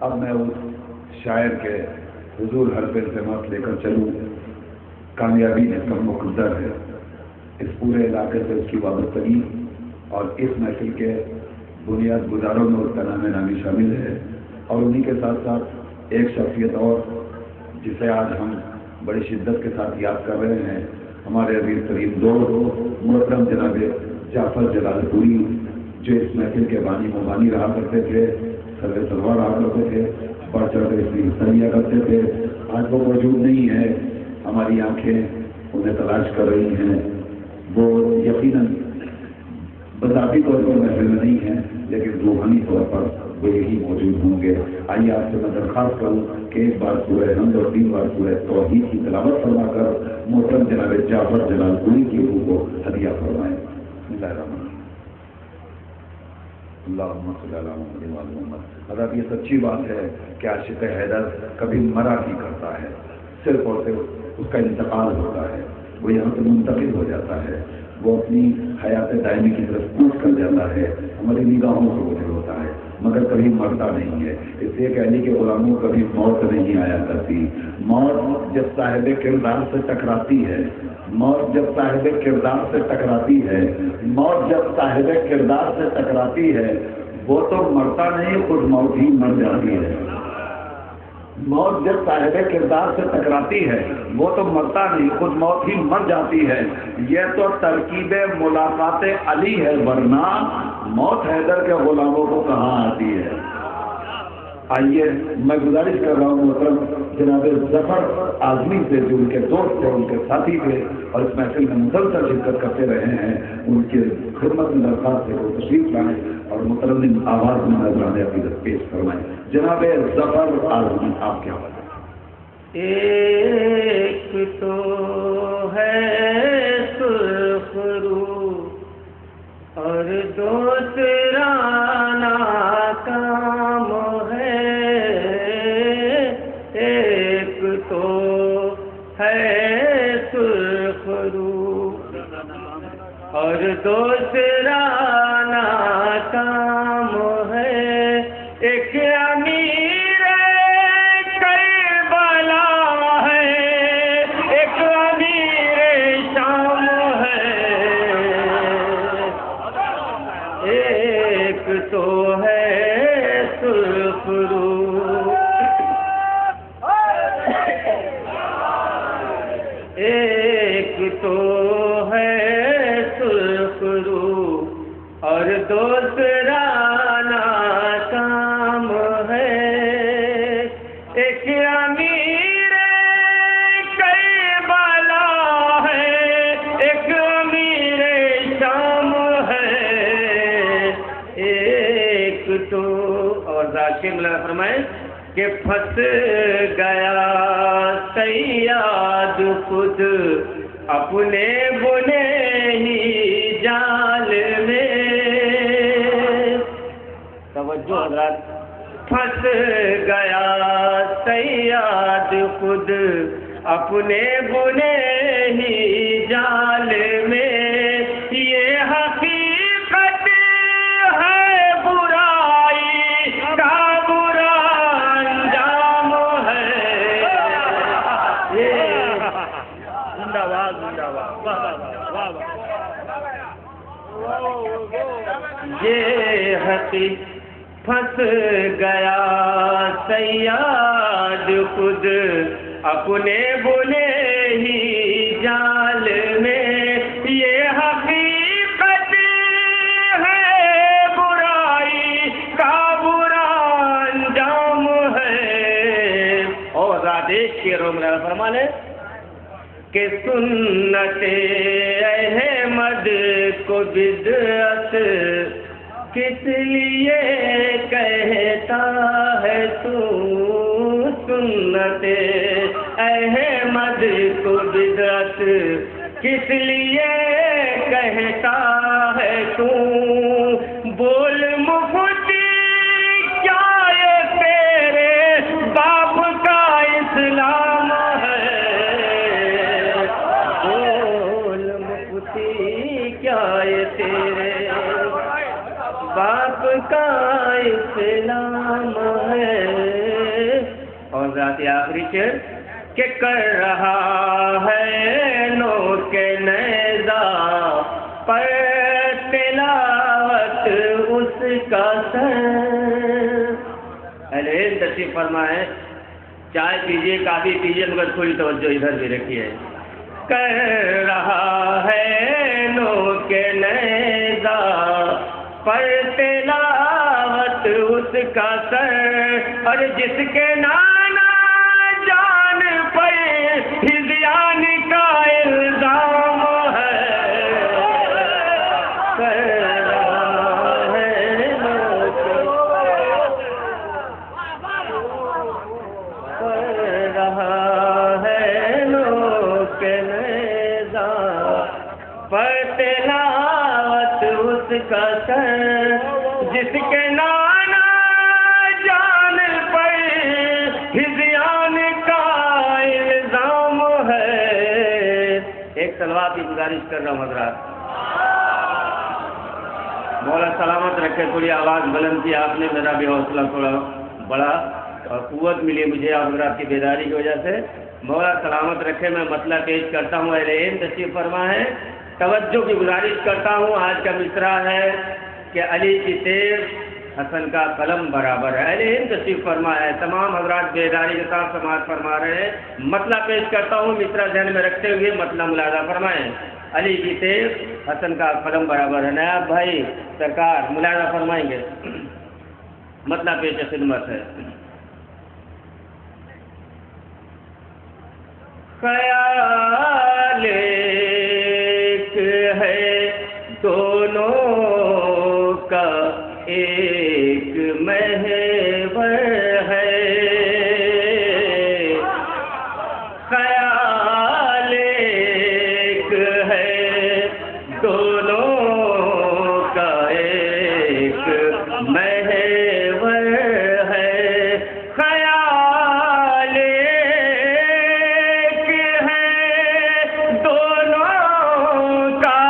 اب میں اس شاعر کے حضور حرف التماس لے کر چلوں، کامیابی اس کا مقدر ہے۔ اس پورے علاقے سے اس کی وابستگی اور اس محفل کے بنیاد گزاروں میں اس کا نام نامی شامل ہے، اور انہی کے ساتھ ساتھ ایک شخصیت اور جسے آج ہم بڑی شدت کے ساتھ یاد کر رہے ہیں، ہمارے عزیز ترین دوست محترم جناب جعفر جلال پوری، جو اس محفل کے بانی مبانی رہا کرتے تھے، سر سلوار رہا کرتے تھے، بڑھ چڑھ کر اس میں حصہ لیا کرتے تھے۔ آج وہ موجود نہیں ہے، ہماری آنکھیں انہیں تلاش کر رہی ہیں۔ وہ یقیناً بذاتی طور پر محفل میں نہیں ہیں، لیکن روحانی طور پر وہ یہی موجود ہوں گے۔ آئیے آپ سے میں درخواست کروں کہ ایک بار سورہ حمد اور 3 بار سورہ توحید کی تلاوت فرما کر محترم جناب جعفر جلال پوری کی روح کو ہدیہ فرمائیں۔ بسم اللہ الرحمن الرحیم۔ اللہم صلی علی محمد و آل محمد۔ حضرت یہ سچی بات ہے کہ عاشق حیدر کبھی مرا نہیں کرتا ہے، صرف اور صرف اس کا انتقال ہوتا ہے، وہ یہاں سے منتقل ہو جاتا ہے، وہ اپنی حیات دائمی کی طرف کوچ کر جاتا ہے، ہماری نگاہوں سے گزر ہوتا ہے، مگر کبھی مرتا نہیں ہے۔ اس لیے کہ علی کے غلاموں کبھی موت نہیں آیا کرتی۔ موت جب صاحب کردار سے ٹکراتی ہے، موت جب صاحب کردار سے ٹکراتی ہے، موت جب صاحب کردار سے ٹکراتی ہے، وہ تو مرتا نہیں، خود موت ہی مر جاتی ہے۔ موت جب صاحب کردار سے ٹکراتی ہے، وہ تو مرتا نہیں، خود موت ہی مر جاتی ہے۔ یہ تو ترکیب ملاقات علی ہے، ورنہ موت حیدر کے غلاموں کو کہاں آتی ہے۔ آئیے میں گزارش کر رہا ہوں محترم جناب ظفر اعظمی سے، جو ان کے دوست تھے، ان کے ساتھی تھے اور اس محفل میں مسلسل شرکت کرتے رہے ہیں، ان کی خدمت میں درخواست ہے وہ تشریف لائیں اور مترنم آواز میں نذرانہ عقیدت پیش فرمائیں۔ جناب ظفر اعظمی، آپ کیا بتائیں؟ ایک تو ہے سرخ رو اور دوسرا ناکام ہے، ایک تو ہے سرخ رو اور دوسرا ناکام ہے، ایک امیر کربلا ہے، ایک امیر شام ہے، ایک تو ہے سرخ رو، ایک تو ہے سرخ رو اور دوسرا ناکام ہے، ایک امیر کربلا ہے، ایک امیر شام ہے، ایک تو اور ذاکر مولانا فرمائے کہ پھنس گیا صیاد خود اپنے بنے ہی جال میں، توجہ حضرات، پھنس گیا صیاد خود اپنے بنے ہی جال میں، یہ حقیقت ہے برائی کا برا انجام ہے، یہ زندہ باد زندہ باد، واہ واہ واہ، یہ حقیقت پھنس گیا صیاد خود اپنے بنے ہی جال میں، یہ حقیقت ہے برائی کا برا انجام ہے۔ اور رادیش کے رومنا فرمانے کہ سنت احمد کو بدعت کس لیے کہتا ہے تو، سنت احمد کو بدعت کس لیے کہتا ہے تو، بول مفتی کیا یہ تیرے باپ کا اسلام ہے، بول مفتی کیا یہ تیرے باپ کا اسلام ہے۔ کے آخری شعر کہ کر رہا ہے نو کے نیزہ پر تلاوت اس کا سر. اہل علم تشریف فرمائے چائے پیجیے کافی پیجیے مگر تھوڑی توجہ ادھر بھی رکھیے. کر رہا ہے نو کے نیزہ پر تلاوت اس کا سر اور جس کے نانا جان پر ہذیان کا الزام ہے. کر رہا ہے نو کے نیزہ پر تلاوت اس کا سر جس کے نانا جان پر ہذیان کا الزام ہے. ایک سلوات کی گزارش کر رہا ہوں حضرات. مولا سلامت رکھے. تھوڑی آواز بلند کی آپ نے, میرا بھی حوصلہ تھوڑا بڑا اور قوت ملی مجھے آپ حضرات کی بیداری کی وجہ سے. مولا سلامت رکھے. میں مسئلہ پیش کرتا ہوں. اہل علم تشریف فرما ہے. توجہ کی گزارش کرتا ہوں. آج کا مصرع ہے کہ علی کی تیر حسن کا قلم برابر ہے. اہل علم تشریف فرما ہے. تمام حضرات بیداری کے ساتھ سماعت فرما رہے ہیں. مسئلہ پیش کرتا ہوں مصرع ذہن میں رکھتے ہوئے مسئلہ ملاحظہ فرمائیں. علی کی تیر حسن کا قلم برابر ہے. نائب بھائی سرکار ملاحظہ فرمائیں گے. مسئلہ پیش خدمت ہے. خیال ایک ہے دونوں کا ایک محور ہے. خیال ایک ہے دونوں کا ایک محور ہے. خیال ایک ہے دونوں کا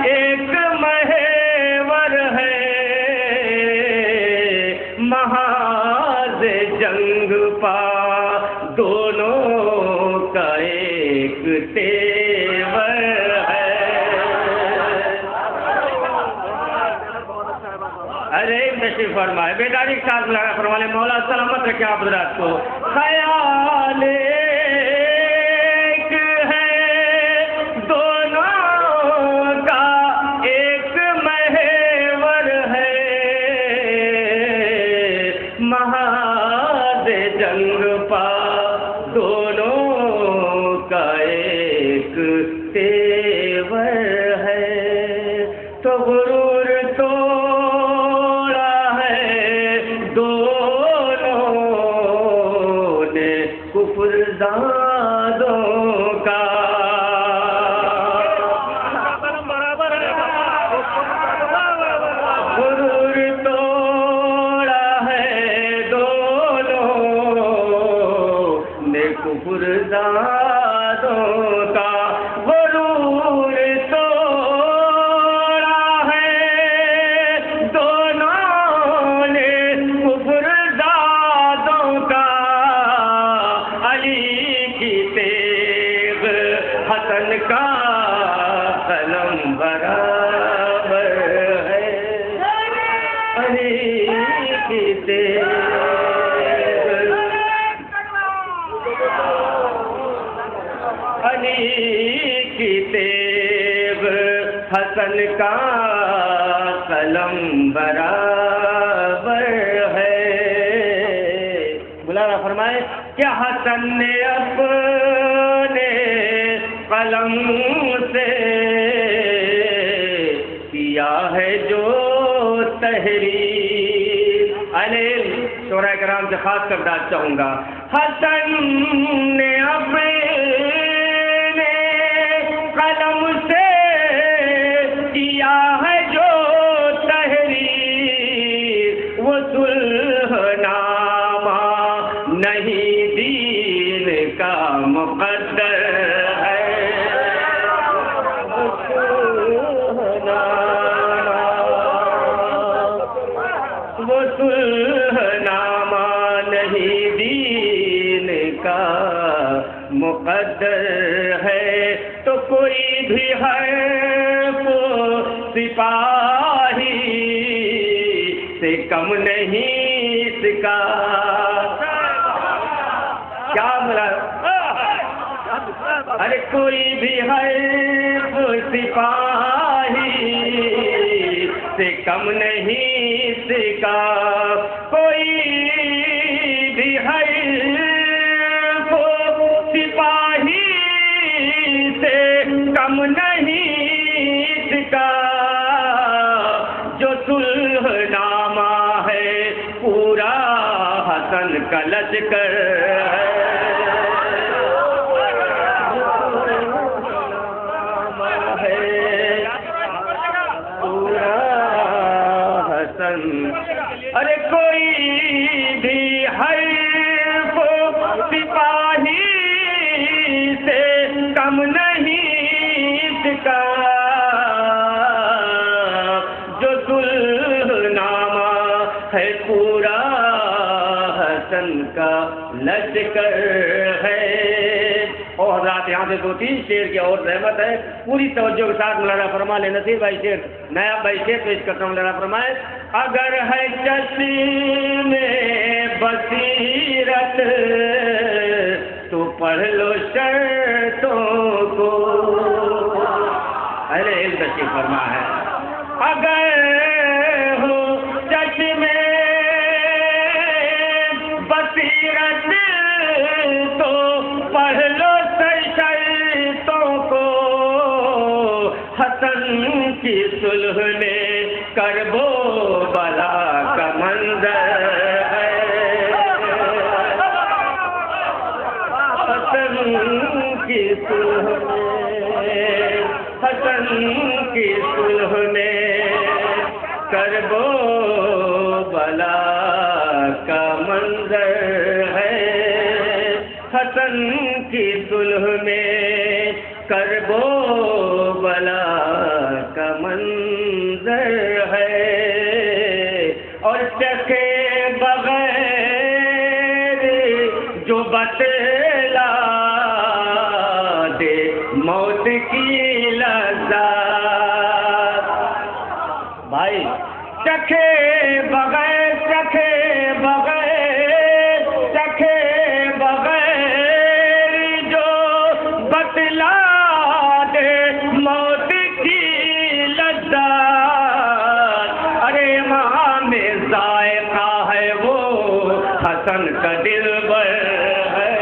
ایک محور ہے. محاذ جنگ پا دونوں کا ایک تیور ہے. ارے نشیب فرمائے بیداری کے ساتھ لگا فرمانے. مولا سلامت رکھے آپ حضرات کو. خیال ایک ہے دونوں کا ایک محور ہے. محاذ جنگ پا دونوں کا ایک تیور ہے. تو غرور توڑا ہے دونوں نے کفر زادوں کا. غرور توڑا ہے دونوں نے کفر زادوں کا. غرور توڑا ہے دونوں نے کفر زادوں کا. علی کی تیغ حسن کا قلم برابر ہے. علی کی تیغ علی کی تیغ حسن کا قلم برابر ہے. بلانا فرمائے کہ حسن نے اپنے قلم سے کیا ہے جو تحریر. علیل شعراء کرام سے خاص کر داد چاہوں گا. حسن نے اپنے قلم سے کیا ہے جو تحریر. وہ صلح نامہ نہیں دین کا مقدر ہے. وہ صلح نامہ نہیں دین کا مقدر ہے تو کوئی بھی حرف سپاہی سے کم نہیں اس کا. کیا بولا؟ ارے کوئی بھی حرف سپاہی سے کم نہیں اس کا. کوئی بھی حرف سپاہی سے کم نہیں اس کا. جو صلح نامہ ہے پورا حسن کا لشکر ہے. ارے کوئی بھی حرف سپاہی سے کم نہیں اس کا. جو صلح نامہ ہے پورا حسن کا لشکر ہے. اور حضرات یہاں سے 2-3 شعر کی اور رحمت ہے. پوری توجہ کے ساتھ مولانا فرما لیں. نصیر بھائی شعر نیا بھائی شعر پیش کرتا ہوں. مولانا فرمائے اگر ہے چشم بصیرت تو پڑھ لو شرطوں کو. اہل علم تشریف فرما ہے. اگر ہو چشم بصیرت تو پڑھ لو شرطوں کو. حسن کی صلح میں کرب و بلا کا منظر ہے. حسن کی صلح میں حسن کی صلح میں کرب و بلا کا منظر ہے. حسن کی صلح میں کرب و بلا کا منظر ہے. اور چکے بغیر جو بتلا دے موت کی لذت. بھائی چکھے بغیر چکھے بغیر چکھے بغیر جو بتلا دے موت کی لذت. ارے وہاں میں ذائقہ ہے وہ حسن کا دلبر ہے.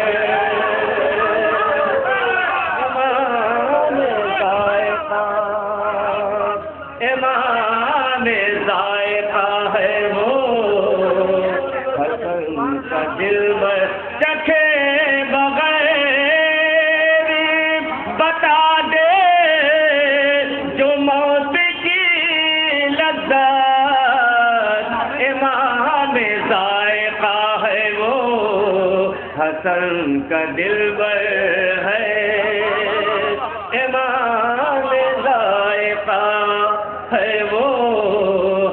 امام ذائقہ ہے وہ حسن کا دلبر. چکھے بغیر بتا دے جو موت کی لذت. امام ذائقہ ہے وہ حسن کا دلبر ہے. امام ذائقہ ہے وہ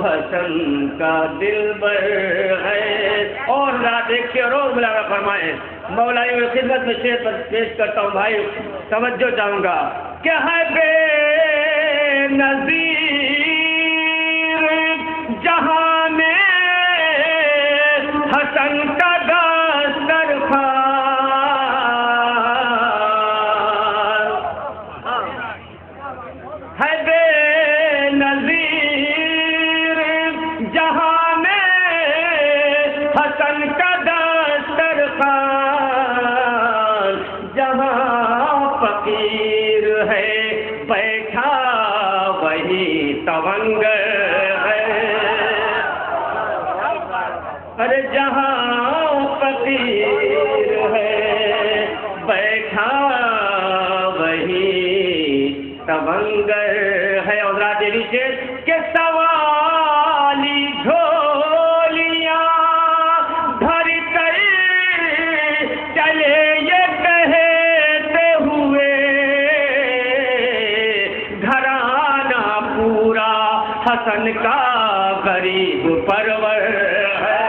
حسن کا دلبر ہے. اور رات ایک شعر اور مولانا فرمائے. مولائی کی خدمت میں شعر پیش کرتا ہوں بھائی, توجہ چاہوں گا. کہ ہے بے نظیر جہاں میں حسن کا دسترخوان. ہے بے نظیر جہاں میں حسن کا دسترخوان. جہاں فقیر ہے بیٹھا وہی تونگر ہے. ارے جہاں فقیر ہے بیٹھا وہی تونگر ہے. اور رات شعر کے سوالی جھولیاں بھر کر چلے یہ کہتے ہوئے گھرانہ پورا حسن کا غریب پرور ہے.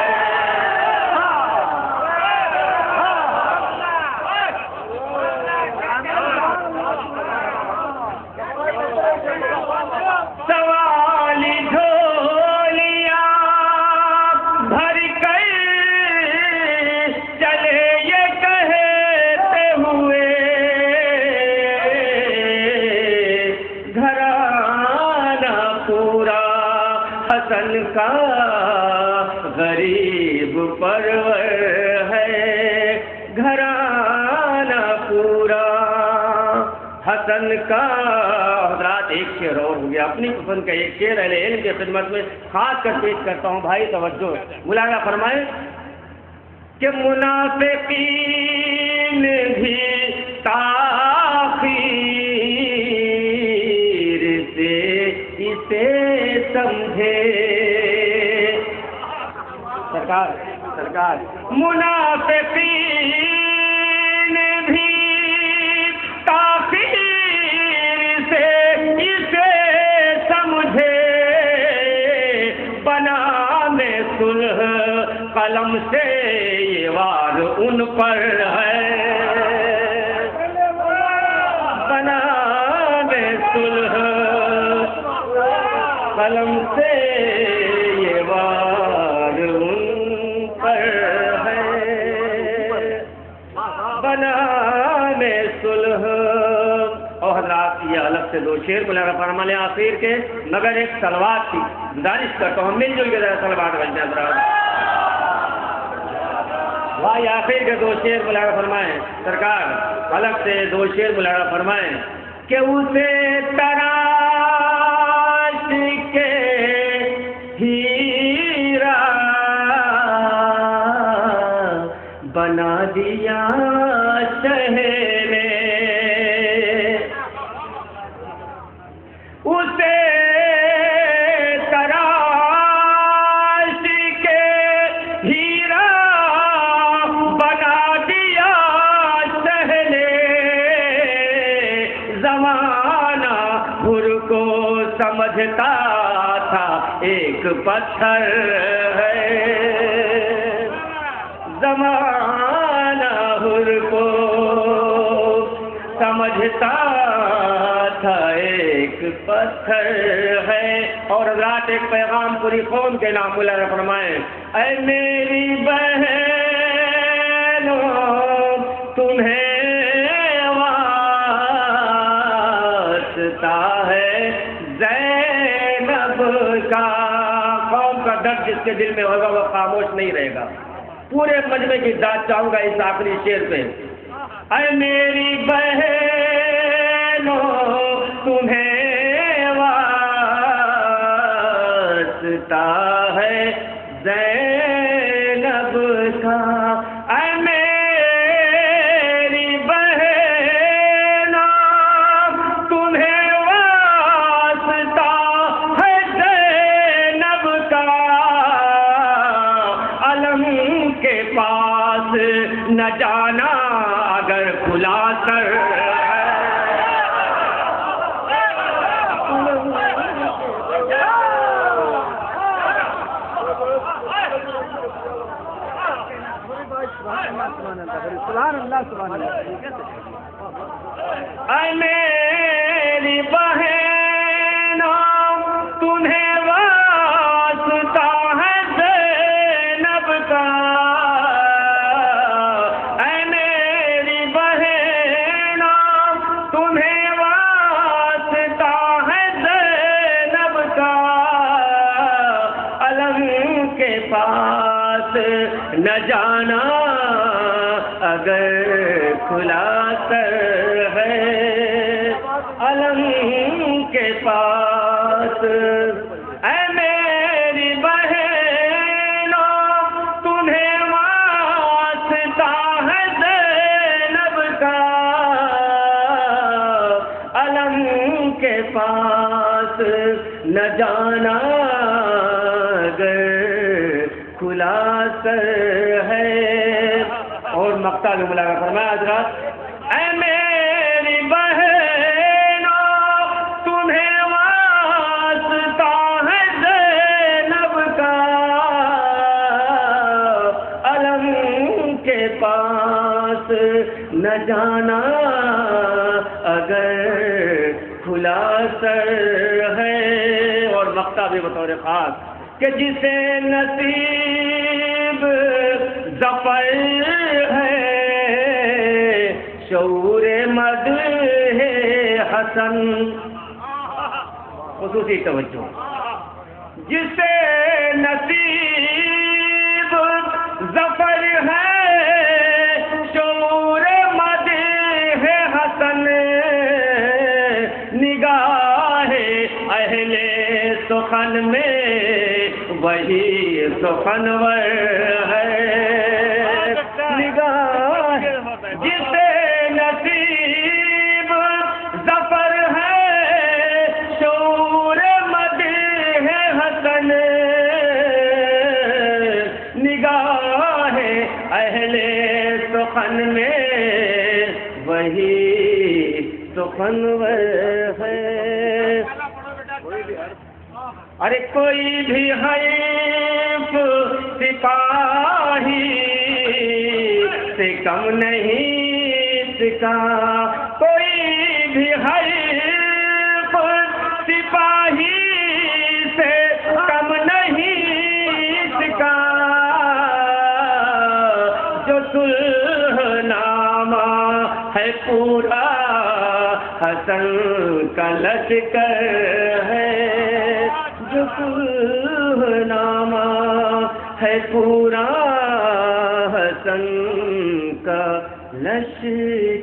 کا غریب پرور ہے گھرانہ پورا حسن کا. حضرات ایک شعر اور ہو گیا، اپنی پسند کا ایک شعر اہل علم کی خدمت میں خاص کر پیش کرتا ہوں. بھائی توجہ ملاحظہ فرمائیں کہ منافقین بھی تاخیر سے اسے سمجھے. سرکار منافقین بھی تاخیر سے اسے سمجھے، بنانے صلح قلم سے یہ وار ان پر ہے، بنانے صلح قلم سے یہ وار ان پر ہے، بنانے صلح. اور حضرات یہ الگ سے دو شعر ملاحظہ فرما لیں آخر کے، مگر ایک سلوات تھی، گزارش کرتا ہوں مل جل کے ذرا سلوات بنتے ہیں حضرات. بھائی آخر کے دو شعر ملاحظہ فرمائیں. سرکار الگ سے دو شعر ملاحظہ فرمائیں کہ اسے تراش کے ہیرا بنا دیا شہر، اسے تراش کے ہیرا بنا دیا شہر، زمانہ حر کو سمجھتا تھا ایک پتھر ہے، زمانہ حر کو سمجھتا تھا ایک پتھر ہے. اور حضرات ایک پیغام پوری قوم کے نام ملاحظہ فرمائیں. اے میری بہنوں تمہیں واسطہ ہے زینب کا. قوم کا درد جس کے دل میں ہوگا وہ خاموش نہیں رہے گا. پورے مجمع کی داد چاہوں گا اس آخری شعر پہ. اے میری بہنوں تمہیں واسطہ ہے زینب کا. اے میری بہنوں تمہیں واسطہ ہے زینب کا، علم کے پاس نہ جانا اگر کھلا سر اے میری بہنوں تمہیں واسطہ ہے زینب کا، اے میری بہنوں تمہیں واسطہ ہے زینب کا، علم کے پاس نہ جانا اگر کھلا سر ہے، علم کے پاس. اے میری بہنوں تمہیں واسطہ ہے زینب کا، علم کے پاس نہ جانا اگر کھلا سر ہے. اور مقطع میں ملاحظہ فرمایا حضرات. اے میری بہنوں تمہیں واسطہ ہے زینب کا، علم کے پاس نہ جانا اگر کھلا سر ہے. اور مقطع بھی بطور خاص کہ جسے نصیب ظفر ہے شعور مدح حسن. خصوصی توجہ. جسے نصیب ظفر ہے شعور مدح حسن نگاہ اہل سخن میں وہی سخنور ہے نگاہ جسے نصیب ظفر ہے شعور مدح حسن نگاہ اہل سخن میں وہی سخنور ہے ارے کوئی بھی حیف سپاہی سے کم نہیں سکا کوئی بھی حیف سپاہی سے کم نہیں سکا جو صلح نامہ ہے پورا حسن کا لشکر ہے جو صلح نامہ ہے پورا حسن کا لشکر